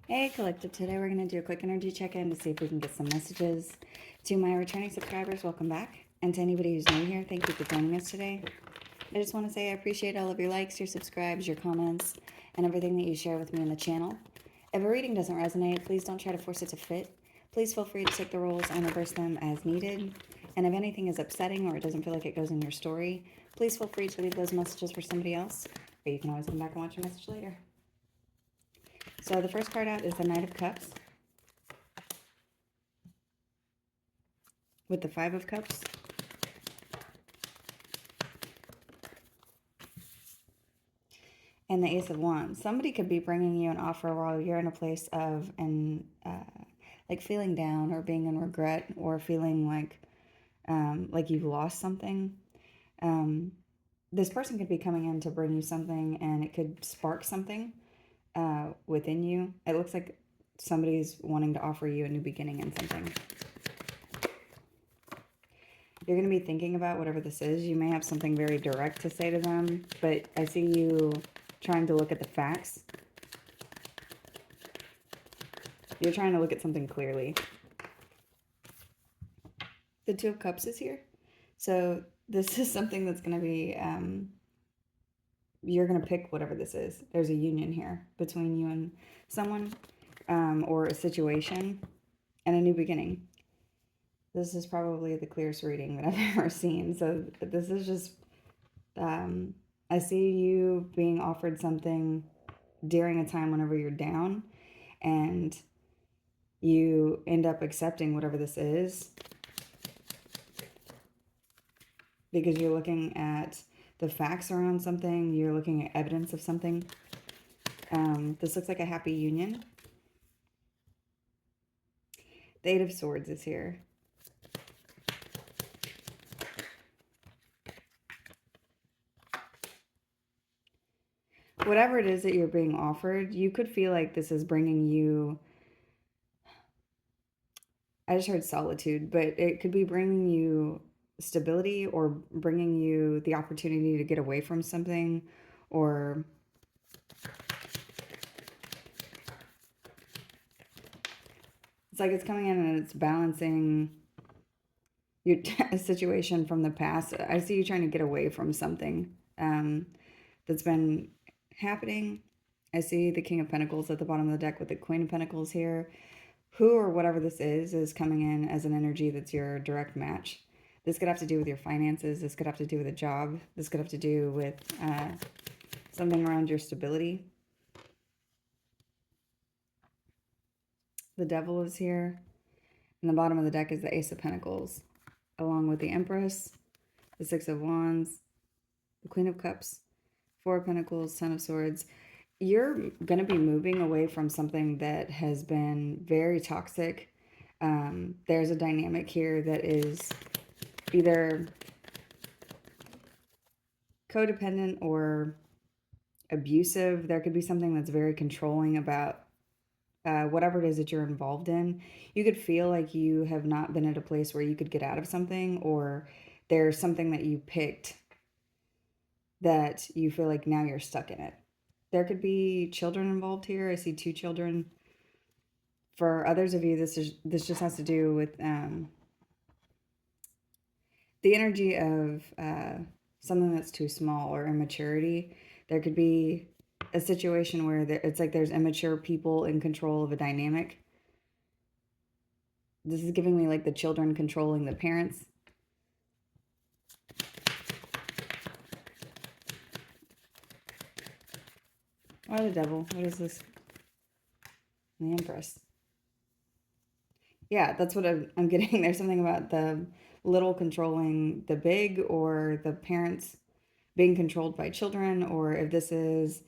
Hey Collective, today we're going to do a quick energy check-in to see if we can get some messages. To my returning subscribers, welcome back. And to anybody who's new here, thank you for joining us today. I just want to say I appreciate all of your likes, your subscribes, your comments, and everything that you share with me in the channel. If a reading doesn't resonate, please don't try to force it to fit. Please feel free to take the roles and reverse them as needed. And if anything is upsetting or it doesn't feel like it goes in your story, please feel free to leave those messages for somebody else, or you can always come back and watch your message later. So the first card out is the Knight of Cups with the Five of Cups. And the Ace of Wands. Somebody could be bringing you an offer while you're in a place of like feeling down or being in regret or feeling like you've lost something. This person could be coming in to bring you something, and it could spark something within you. It looks like somebody's wanting to offer you a new beginning in something. You're going to be thinking about whatever this is. You may have something very direct to say to them, but I see you trying to look at the facts. You're trying to look at something clearly. The Two of Cups is here. So this is something that's going to be, you're going to pick whatever this is. There's a union here between you and someone, or a situation, and a new beginning. This is probably the clearest reading that I've ever seen. So this is just, I see you being offered something during a time whenever you're down, and you end up accepting whatever this is because you're looking at the facts around something, you're looking at evidence of something. This looks like a happy union. The Eight of Swords is here. Whatever it is that you're being offered, you could feel like this is bringing you, I just heard solitude, but it could be bringing you stability or bringing you the opportunity to get away from something, or it's like it's coming in and it's balancing your a situation from the past. I see you trying to get away from something that's been happening. I see the King of Pentacles at the bottom of the deck with the Queen of Pentacles here. Who or whatever this is coming in as an energy that's your direct match. This could have to do with your finances. This could have to do with a job. This could have to do with something around your stability. The Devil is here. And the bottom of the deck is the Ace of Pentacles, along with the Empress, the Six of Wands, the Queen of Cups, Four of Pentacles, Ten of Swords. You're going to be moving away from something that has been very toxic. There's a dynamic here that is either codependent or abusive. There could be something that's very controlling about whatever it is that you're involved in. You could feel like you have not been at a place where you could get out of something, or there's something that you picked that you feel like now you're stuck in it. There could be children involved here. I see two children. For others of you, this just has to do with the energy of something that's too small or immaturity. There could be a situation where it's like there's immature people in control of a dynamic. This is giving me like the children controlling the parents. Or the Devil. What is this? The Empress. Yeah, that's what I'm getting. There's something about the little controlling the big, or the parents being controlled by children, or if this is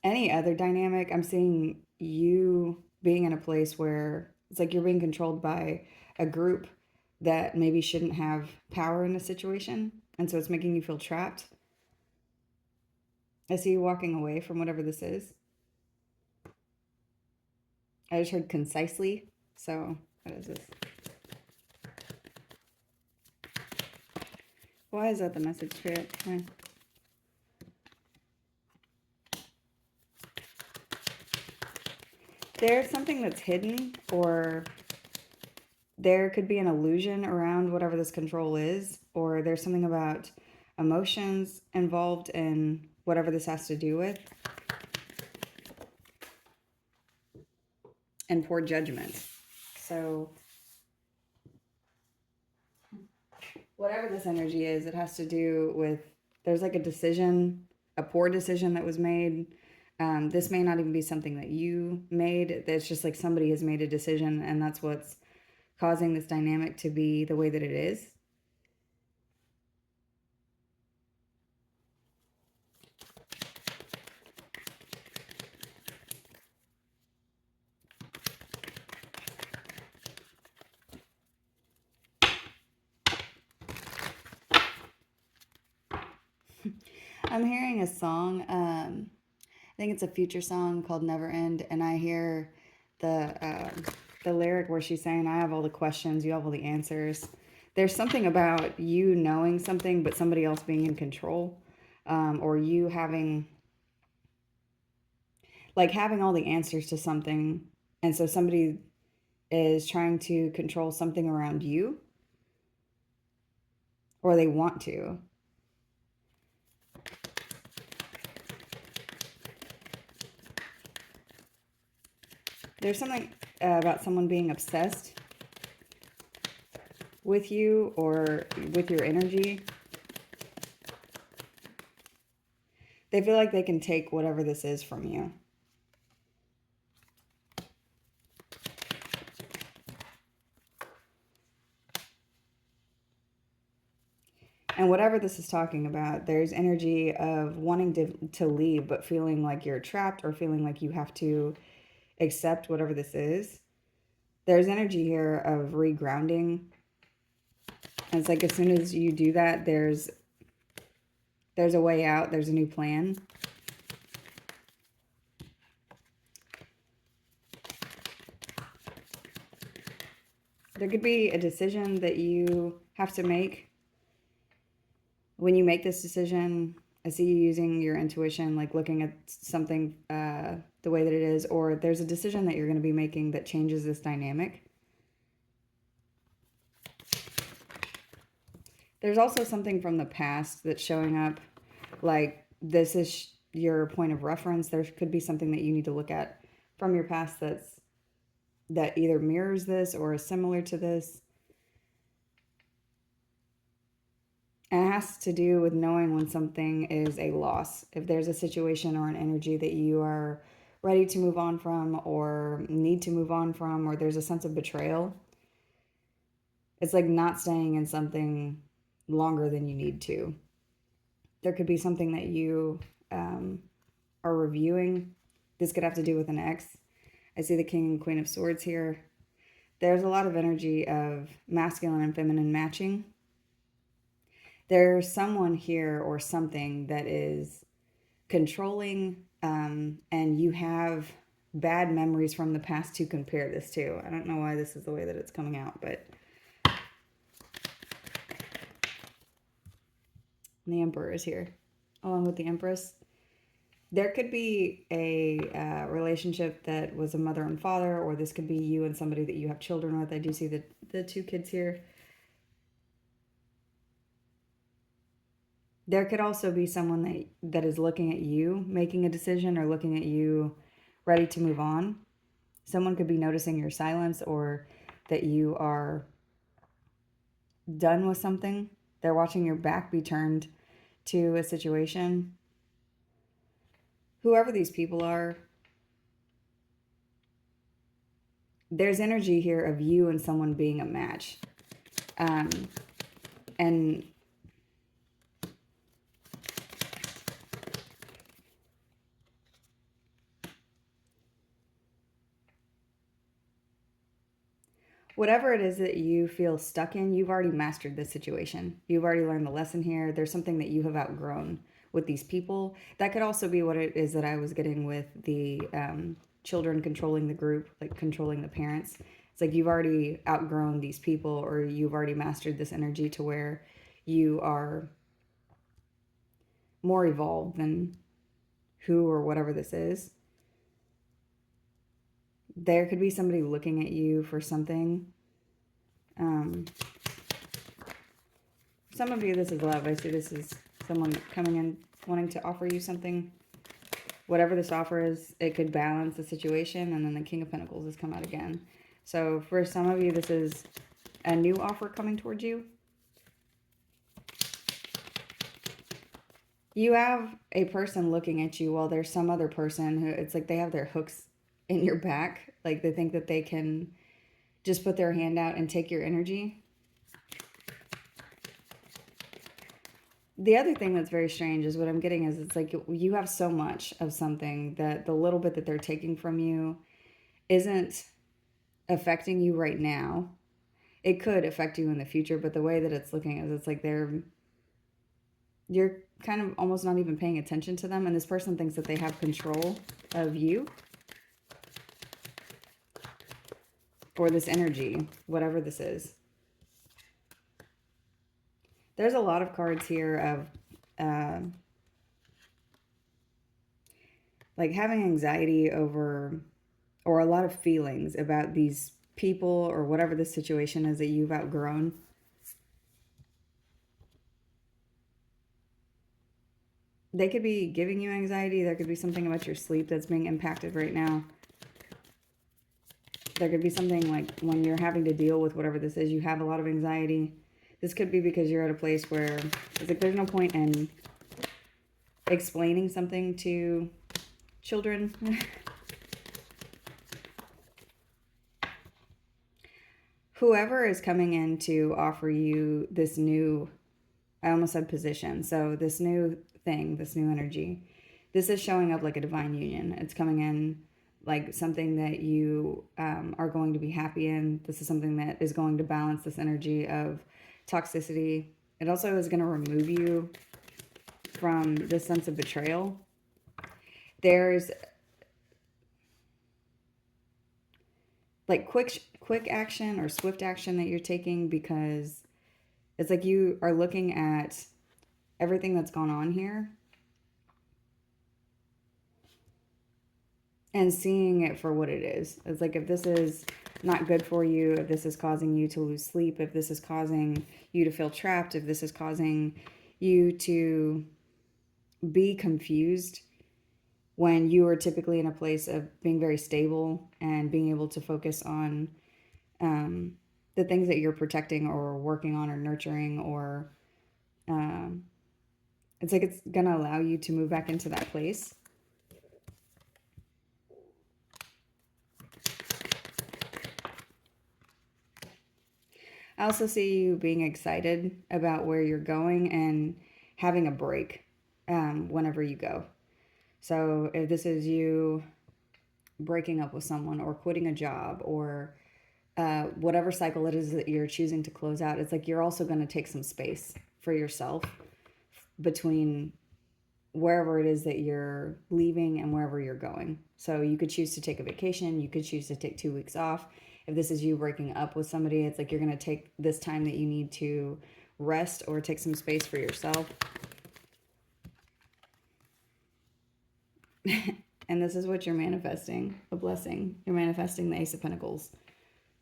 any other dynamic, I'm seeing you being in a place where it's like you're being controlled by a group that maybe shouldn't have power in a situation, and so it's making you feel trapped. I see you walking away from whatever this is. I just heard concisely, so what is this? Why is that the message, Spirit? Okay. There's something that's hidden, or there could be an illusion around whatever this control is, or there's something about emotions involved in whatever this has to do with, and poor judgment. So whatever this energy is, it has to do with, there's like a decision, a poor decision that was made. This may not even be something that you made. It's just like somebody has made a decision, and that's what's causing this dynamic to be the way that it is. I'm hearing a song. I think it's a Future song called "Never End," and I hear the lyric where she's saying, "I have all the questions, you have all the answers." There's something about you knowing something, but somebody else being in control, or you having having all the answers to something, and so somebody is trying to control something around you, or they want to. There's something about someone being obsessed with you or with your energy. They feel like they can take whatever this is from you. And whatever this is talking about, there's energy of wanting to leave, but feeling like you're trapped, or feeling like you have to accept whatever this is. There's energy here of regrounding. And it's like as soon as you do that, there's a way out, there's a new plan. There could be a decision that you have to make. When you make this decision, I see you using your intuition, like looking at something the way that it is, or there's a decision that you're going to be making that changes this dynamic. There's also something from the past that's showing up, like this is your point of reference. There could be something that you need to look at from your past that either mirrors this or is similar to this. And it has to do with knowing when something is a loss. If there's a situation or an energy that you are ready to move on from, or need to move on from, or there's a sense of betrayal, it's like not staying in something longer than you need to. There could be something that you are reviewing. This could have to do with an ex. I see the King and Queen of Swords here. There's a lot of energy of masculine and feminine matching. There's someone here or something that is controlling, and you have bad memories from the past to compare this to. I don't know why this is the way that it's coming out, but the Emperor is here along with the Empress. There could be a relationship that was a mother and father, or this could be you and somebody that you have children with. I do see the two kids here. There could also be someone that is looking at you making a decision, or looking at you ready to move on. Someone could be noticing your silence, or that you are done with something. They're watching your back be turned to a situation. Whoever these people are, there's energy here of you and someone being a match. And whatever it is that you feel stuck in, you've already mastered this situation. You've already learned the lesson here. There's something that you have outgrown with these people. That could also be what it is that I was getting with the children controlling the group, like controlling the parents. It's like you've already outgrown these people, or you've already mastered this energy to where you are more evolved than who or whatever this is. There could be somebody looking at you for something. Some of you, this is love. I see this is someone coming in wanting to offer you something. Whatever this offer is, it could balance the situation. And then the King of Pentacles has come out again. So for some of you, this is a new offer coming towards you. You have a person looking at you while there's some other person who, it's like they have their hooks in your back. Like they think that they can just put their hand out and take your energy. The other thing that's very strange is what I'm getting is it's like you have so much of something that the little bit that they're taking from you isn't affecting you right now. It could affect you in the future, but the way that it's looking is it's like you're kind of almost not even paying attention to them, and this person thinks that they have control of you or this energy, whatever this is. There's a lot of cards here of like having anxiety over, or a lot of feelings about these people or whatever the situation is that you've outgrown. They could be giving you anxiety. There could be something about your sleep that's being impacted right now. There could be something like when you're having to deal with whatever this is, you have a lot of anxiety. This could be because you're at a place where it's like there's no point in explaining something to children. Whoever is coming in to offer you this new, I almost said position. So this new thing, this new energy, this is showing up like a divine union. It's coming in like something that you are going to be happy in. This is something that is going to balance this energy of toxicity. It also is going to remove you from this sense of betrayal. There's like quick action or swift action that you're taking because it's like you are looking at everything that's gone on here and seeing it for what it is. It's like if this is not good for you, if this is causing you to lose sleep, if this is causing you to feel trapped, if this is causing you to be confused when you are typically in a place of being very stable and being able to focus on the things that you're protecting or working on or nurturing, or it's like it's going to allow you to move back into that place. I also see you being excited about where you're going and having a break whenever you go. So if this is you breaking up with someone or quitting a job or whatever cycle it is that you're choosing to close out, it's like you're also going to take some space for yourself between wherever it is that you're leaving and wherever you're going. So you could choose to take a vacation. You could choose to take 2 weeks off. If this is you breaking up with somebody, it's like you're going to take this time that you need to rest or take some space for yourself. And this is what you're manifesting, a blessing. You're manifesting the Ace of Pentacles.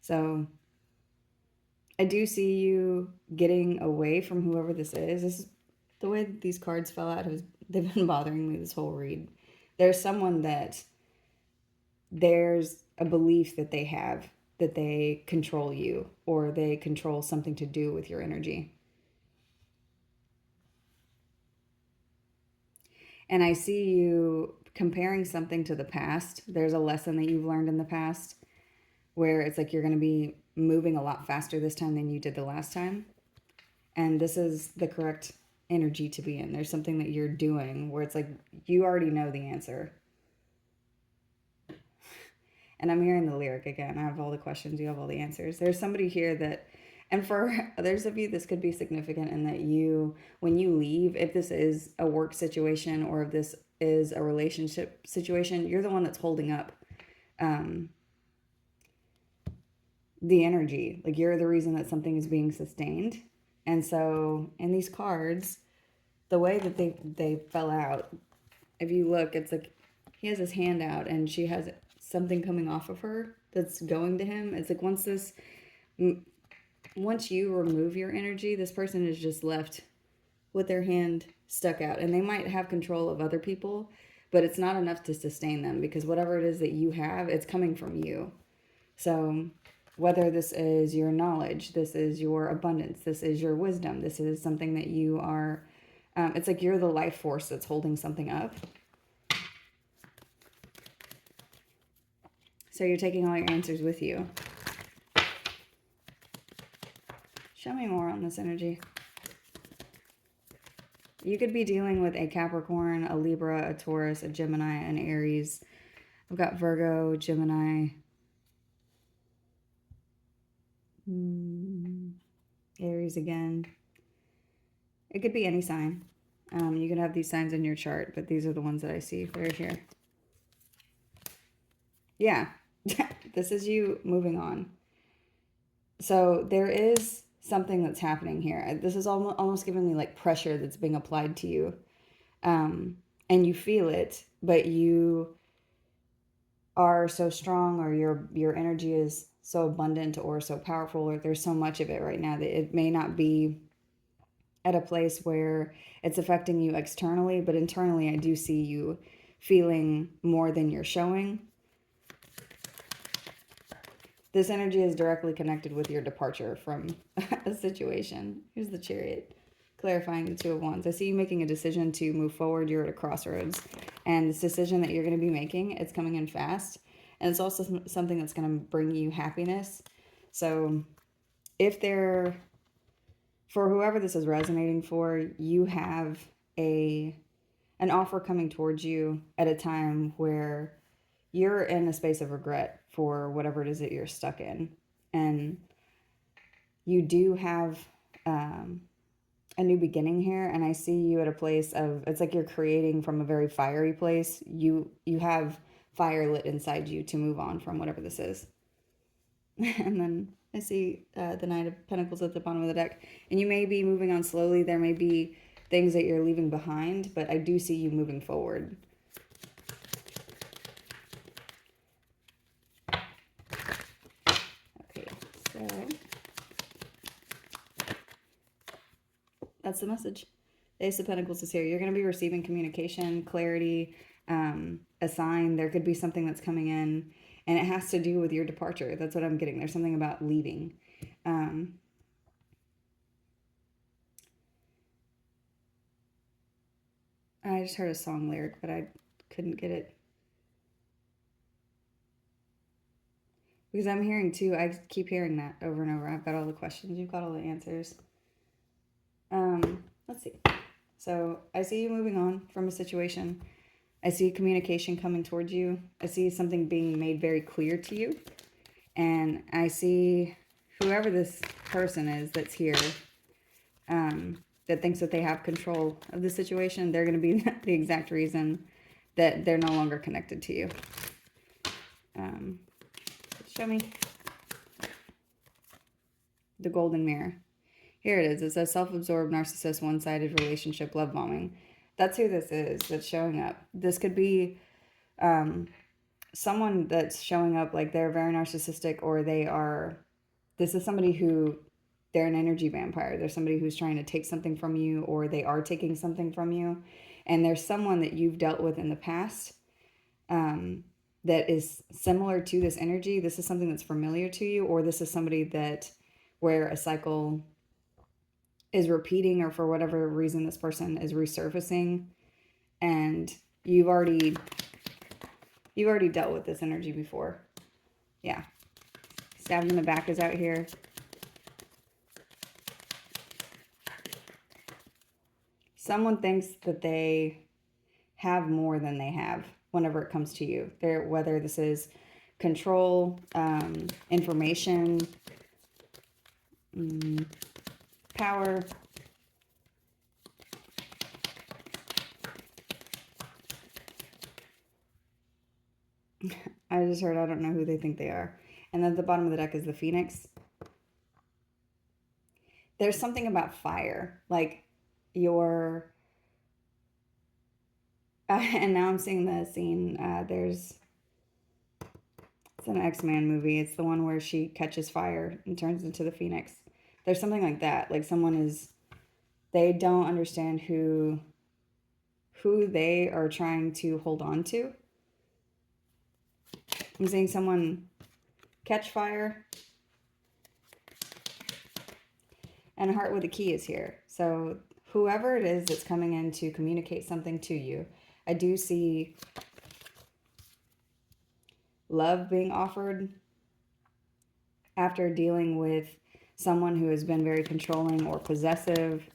So I do see you getting away from whoever this is. This is the way that these cards fell out. They've been bothering me this whole read. There's someone that there's a belief that they have that they control you or they control something to do with your energy. And I see you comparing something to the past. There's a lesson that you've learned in the past where it's like you're going to be moving a lot faster this time than you did the last time. And this is the correct energy to be in. There's something that you're doing where it's like you already know the answer. And I'm hearing the lyric again. I have all the questions, you have all the answers. There's somebody here that, and for others of you, this could be significant in that you, when you leave, if this is a work situation or if this is a relationship situation, you're the one that's holding up the energy. Like you're the reason that something is being sustained. And so in these cards, the way that they fell out, if you look, it's like he has his hand out and she has something coming off of her that's going to him. It's like once you remove your energy, this person is just left with their hand stuck out, and they might have control of other people, but it's not enough to sustain them, because whatever it is that you have, it's coming from you. So whether this is your knowledge, this is your abundance, this is your wisdom, this is something that you are, it's like you're the life force that's holding something up. So you're taking all your answers with you. Show me more on this energy. You could be dealing with a Capricorn, a Libra, a Taurus, a Gemini, an Aries. I've got Virgo, Gemini, Aries again. It could be any sign. You could have these signs in your chart, but these are the ones that I see right here. Yeah, this is you moving on. So there is something that's happening here. This is almost giving me like pressure that's being applied to you. And you feel it, but you are so strong, or your energy is so abundant or so powerful, or there's so much of it right now that it may not be at a place where it's affecting you externally, but internally I do see you feeling more than you're showing. This energy is directly connected with your departure from a situation. Here's the Chariot, clarifying the Two of Wands. I see you making a decision to move forward. You're at a crossroads. And this decision that you're going to be making, it's coming in fast. And it's also something that's going to bring you happiness. So if for whoever this is resonating for, you have an offer coming towards you at a time where you're in a space of regret for whatever it is that you're stuck in. And you do have a new beginning here. And I see you at a place of, it's like you're creating from a very fiery place. You have fire lit inside you to move on from whatever this is. And then I see the Knight of Pentacles at the bottom of the deck. And you may be moving on slowly. There may be things that you're leaving behind, but I do see you moving forward. So that's the message. The Ace of Pentacles is here. You're going to be receiving communication, clarity, a sign. There could be something that's coming in, and it has to do with your departure. That's what I'm getting. There's something about leaving. I just heard a song lyric, but I couldn't get it. Because I'm hearing too, I keep hearing that over and over. I've got all the questions, you've got all the answers. Let's see. So I see you moving on from a situation. I see communication coming towards you. I see something being made very clear to you. And I see whoever this person is that's here, that thinks that they have control of the situation, they're going to be the exact reason that they're no longer connected to you. Show me the golden mirror. Here it is. It says self-absorbed, narcissist, one-sided relationship, love bombing. That's who this is that's showing up. This could be someone that's showing up like they're very narcissistic, or this is somebody who, they're an energy vampire. There's somebody who's trying to take something from you, or they are taking something from you. And there's someone that you've dealt with in the past that is similar to this energy. This is something that's familiar to you, or this is somebody where a cycle is repeating, or for whatever reason this person is resurfacing, and you've already dealt with this energy before. Yeah. Stabbed in the back is out here. Someone thinks that they have more than they have whenever it comes to you. Whether this is control, information, power. I just heard, I don't know who they think they are. And then at the bottom of the deck is the Phoenix. There's something about fire, like and now I'm seeing the scene, there's It's an X-Men movie. It's the one where she catches fire and turns into the Phoenix. There's something like that. Like someone is, they don't understand who they are trying to hold on to. I'm seeing someone catch fire, and a heart with a key is here. So whoever it is that's coming in to communicate something to you, I do see love being offered after dealing with someone who has been very controlling or possessive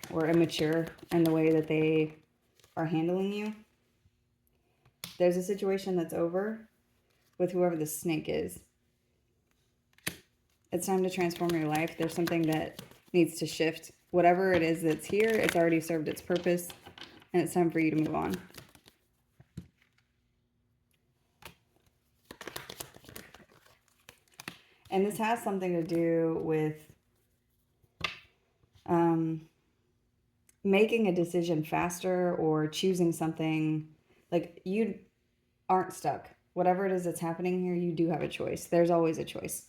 or immature in the way that they are handling you. There's a situation that's over with whoever the snake is. It's time to transform your life. There's something that needs to shift. Whatever it is that's here, it's already served its purpose, and it's time for you to move on. And this has something to do with making a decision faster or choosing something. Like, you aren't stuck. Whatever it is that's happening here, you do have a choice. There's always a choice.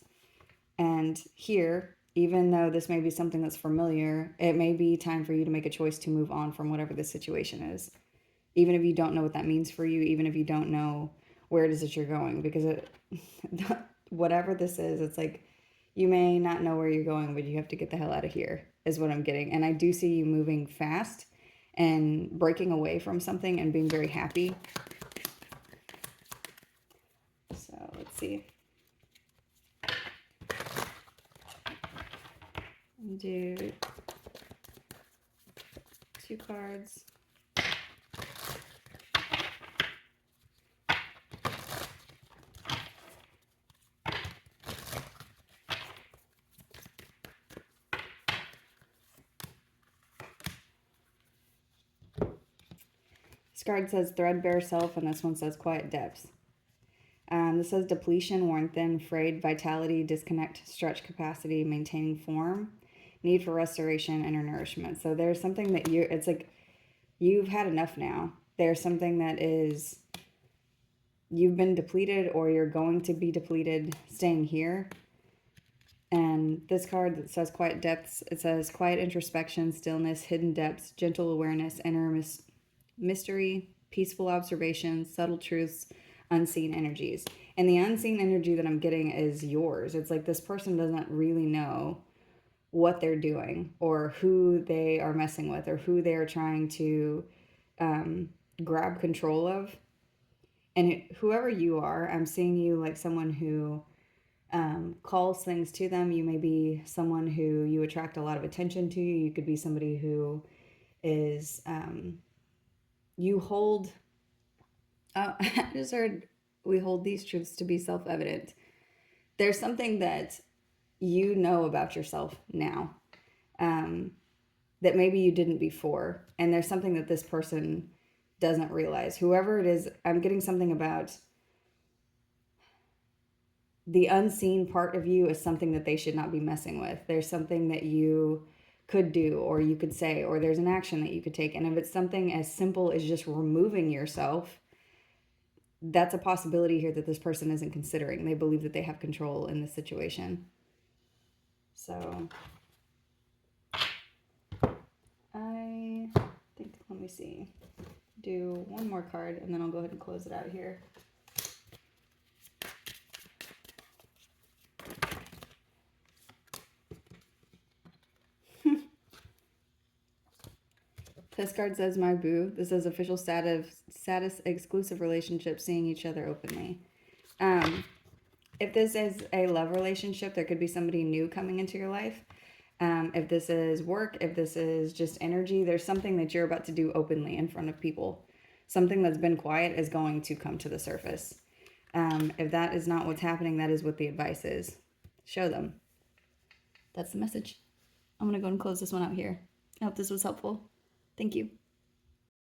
And here, even though this may be something that's familiar, it may be time for you to make a choice to move on from whatever the situation is. Even if you don't know what that means for you, even if you don't know where it is that you're going. Because whatever this is, it's like, you may not know where you're going, but you have to get the hell out of here, is what I'm getting. And I do see you moving fast and breaking away from something and being very happy. So let's see. Do 2 cards. This card says threadbare self, and this one says quiet depths. This says depletion, worn thin, frayed, vitality, disconnect, stretch capacity, maintaining form, need for restoration, inner nourishment. So there's something that it's like you've had enough now. There's something that is, you've been depleted or you're going to be depleted staying here. And this card that says quiet depths, it says quiet introspection, stillness, hidden depths, gentle awareness, inner mystery, peaceful observation, subtle truths, unseen energies. And the unseen energy that I'm getting is yours. It's like this person doesn't really know what they're doing or who they are messing with or who they are trying to grab control of. And whoever you are, I'm seeing you like someone who calls things to them. You may be someone who you attract a lot of attention to. You could be somebody who is, you hold, I just heard, we hold these truths to be self-evident. There's something that you know about yourself now that maybe you didn't before. And there's something that this person doesn't realize. Whoever it is, I'm getting something about the unseen part of you is something that they should not be messing with. There's something that you could do or you could say, or there's an action that you could take. And if it's something as simple as just removing yourself, that's a possibility here that this person isn't considering. They believe that they have control in the situation. So I think, let me see, do one more card and then I'll go ahead and close it out here. This card says, my boo. This is official status, exclusive relationship, seeing each other openly. If this is a love relationship, there could be somebody new coming into your life. If this is work, if this is just energy, there's something that you're about to do openly in front of people. Something that's been quiet is going to come to the surface. If that is not what's happening, that is what the advice is. Show them. That's the message. I'm going to go and close this one out here. I hope this was helpful. Thank you.